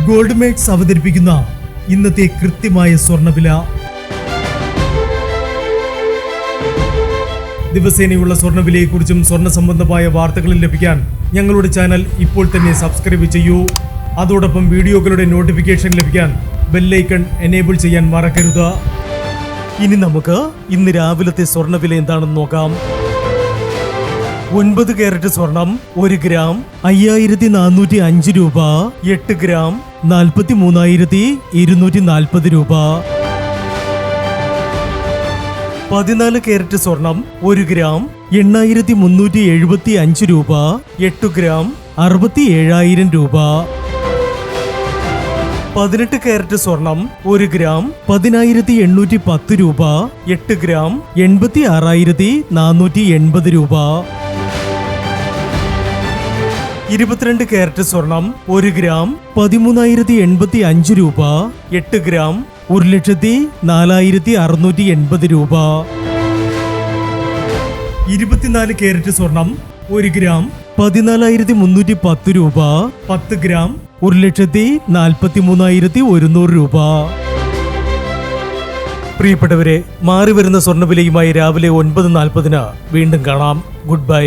Gold makes അവതരിപ്പിക്കുന്ന ഇന്നത്തെ കൃത്യമായ സ്വർണ്ണവില. ദിവസേനയുള്ള സ്വർണ്ണവിലയെക്കുറിച്ചും സ്വർണ്ണ സംബന്ധമായ വാർത്തകളും ലഭിക്കാൻ ഞങ്ങളുടെ ചാനൽ ഇപ്പോൾ തന്നെ സബ്സ്ക്രൈബ് ചെയ്യൂ. അതോടൊപ്പം വീഡിയോകളുടെ നോട്ടിഫിക്കേഷൻ ലഭിക്കാൻ ബെല്ലൈക്കൺ എനേബിൾ ചെയ്യാൻ മറക്കരുത്. ഇനി നമുക്ക് ഇന്ന് രാവിലത്തെ സ്വർണ്ണവില എന്താണെന്ന് നോക്കാം. 9 കാരറ്റ് സ്വർണം 1 ഗ്രാം 5405 രൂപ. 8 ഗ്രാം 43,240 രൂപ. 14 കാരറ്റ് സ്വർണം 1 ഗ്രാം 8,375 രൂപ. 8 ഗ്രാം 67,000 രൂപ. 18 കാരറ്റ് സ്വർണം 1 ഗ്രാം 10,810 രൂപ. 8 ഗ്രാം 86,480 രൂപ. 22 കാരറ്റ് സ്വർണം 1 ഗ്രാം 13,085 രൂപ. 8 ഗ്രാം 1,04,680 രൂപ. 24 കാരറ്റ് സ്വർണം 1 ഗ്രാം 14,310 രൂപ. 10 ഗ്രാം 1,43,100 രൂപ. പ്രിയപ്പെട്ടവരെ, മാറിവരുന്ന സ്വർണ്ണവിലയുമായി രാവിലെ 9:40 വീണ്ടും കാണാം. Good bye.